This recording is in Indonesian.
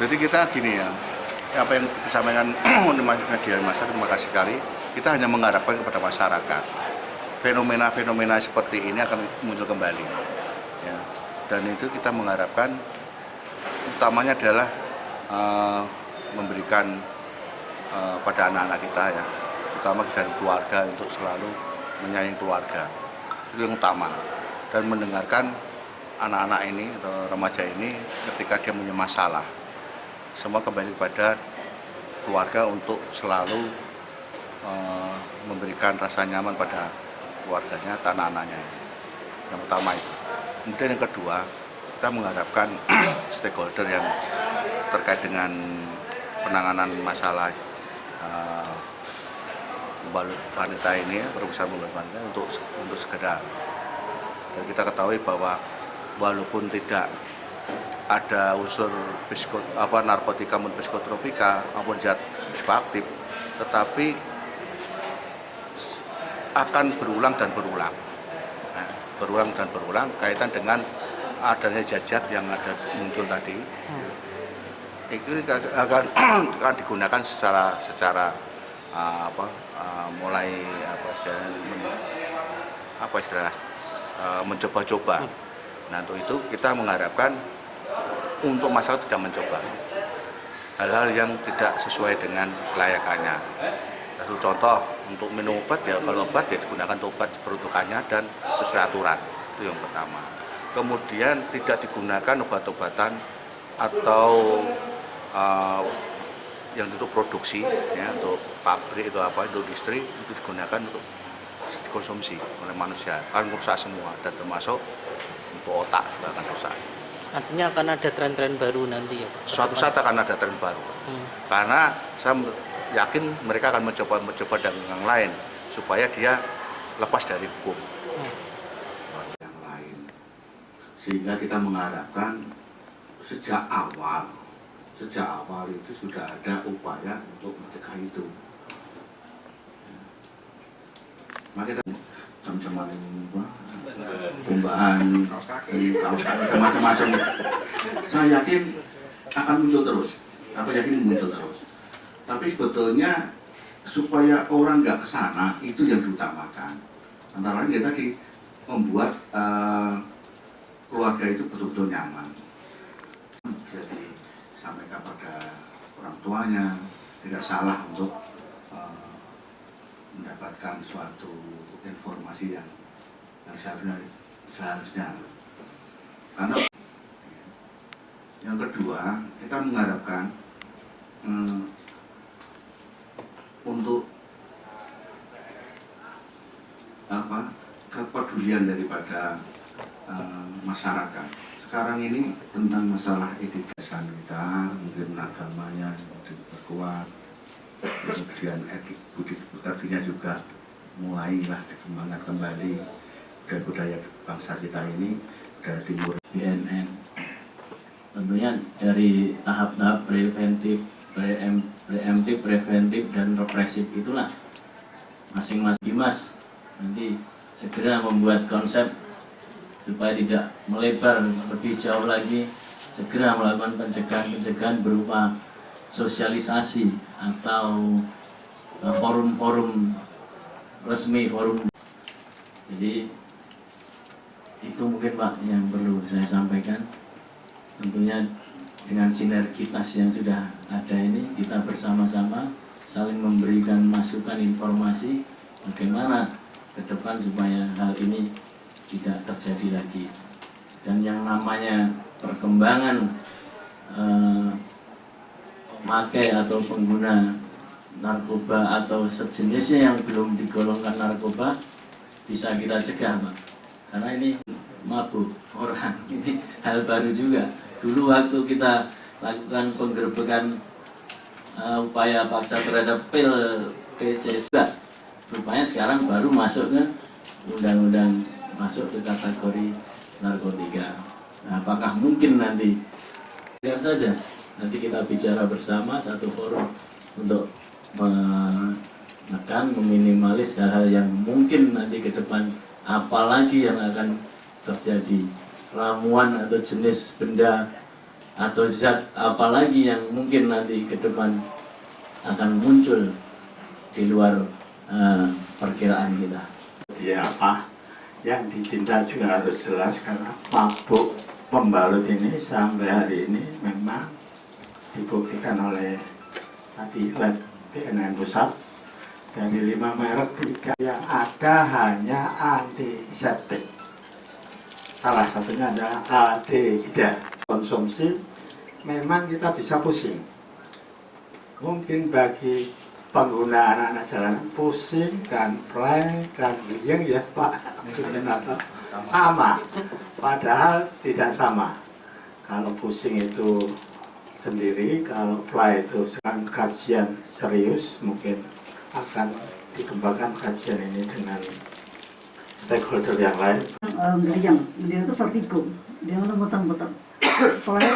Jadi kita gini ya, apa yang disampaikan oleh media massa, terima kasih sekali. Kita hanya mengharapkan kepada masyarakat, fenomena-fenomena seperti ini akan muncul kembali. Ya. Dan itu kita mengharapkan, utamanya adalah memberikan pada anak-anak kita ya, terutama dari keluarga untuk selalu menyayangi keluarga. Itu yang utama. Dan mendengarkan anak-anak ini atau remaja ini ketika dia punya masalah. Semua kembali kepada keluarga untuk selalu memberikan rasa nyaman pada keluarganya, anak-anaknya. Yang utama itu. Kemudian yang kedua, kita mengharapkan stakeholder yang terkait dengan penanganan masalah pembalut wanita ini, perusahaan pembalut wanita untuk segera. Dan kita ketahui bahwa walaupun tidak ada unsur narkotika maupun psikotropika maupun zat psikoaktif, tetapi akan berulang dan berulang. Berulang dan berulang kaitan dengan adanya zat yang ada muncul tadi. Itu akan digunakan secara mulai mencoba-coba. Nah, untuk itu kita mengharapkan untuk masyarakat tidak mencoba hal-hal yang tidak sesuai dengan kelayakannya. Satu contoh, untuk minum obat ya, kalau obat ya digunakan untuk obat peruntukannya dan sesuai aturan. Itu yang pertama. Kemudian tidak digunakan obat-obatan atau yang untuk produksi ya, untuk pabrik atau untuk industri, itu digunakan untuk dikonsumsi oleh manusia, akan rusak semua, dan termasuk untuk otak juga akan rusak. Artinya akan ada tren-tren baru nanti ya? Suatu saat akan ada tren baru. Karena saya yakin mereka akan mencoba dengan yang lain supaya dia lepas dari hukum. Yang lain. Sehingga kita mengharapkan sejak awal itu sudah ada upaya untuk mencegah itu. Maka kita macam-macam kumbahan, macam-macam. Saya yakin akan muncul terus. Tapi sebetulnya supaya orang nggak kesana, itu yang diutamakan. Antara lain ya tadi membuat keluarga itu betul-betul nyaman. Jadi sampai kepada orang tuanya tidak salah untuk mendapatkan suatu informasi yang seharusnya. Karena yang kedua, kita mengharapkan untuk kepedulian daripada masyarakat. Sekarang ini tentang masalah edukasi kita, mungkin agamanya diperkuat, kemudian etik budi pekertinya juga mulailah dikembangkan kembali dan budaya bangsa kita ini dari timur. BNN tentunya dari tahap-tahap preventif, dan represif itulah masing-masing Dimas nanti segera membuat konsep supaya tidak melebar lebih jauh lagi, segera melakukan pencegahan berupa sosialisasi atau forum-forum resmi, forum. Jadi itu mungkin Pak yang perlu saya sampaikan. Tentunya dengan sinergitas yang sudah ada ini, kita bersama-sama saling memberikan masukan informasi bagaimana ke depan supaya hal ini tidak terjadi lagi. Dan yang namanya perkembangan pakai atau pengguna narkoba atau sejenisnya yang belum digolongkan narkoba bisa kita cegah Pak. Karena ini mabuk orang, ini hal baru juga. Dulu waktu kita lakukan penggerbekan upaya paksa terhadap pil PCS, rupanya sekarang baru masuk ke undang-undang, masuk ke kategori narkotika. Nah, apakah mungkin nanti biar saja nanti kita bicara bersama satu forum untuk menekan, meminimalis hal-hal yang mungkin nanti ke depan, apalagi yang akan terjadi, ramuan atau jenis benda atau zat apa lagi yang mungkin nanti ke depan akan muncul di luar perkiraan kita. Dia apa yang ditindak juga harus jelas, karena mabuk pembalut ini sampai hari ini memang dibuktikan oleh tadi lab BNN pusat dari 5 merek 3 yang ada hanya antiseptik. Salah satunya adalah aldehida. Konsumsi memang kita bisa pusing. Mungkin bagi pengguna anak-anak jalanan pusing dan play dan liang ya Pak sama, padahal tidak sama. Kalau pusing itu sendiri, kalau play itu dengan kajian serius mungkin akan dikembangkan kajian ini dengan stakeholder yang lain. Beliau itu vertigo, dia muter-muter, play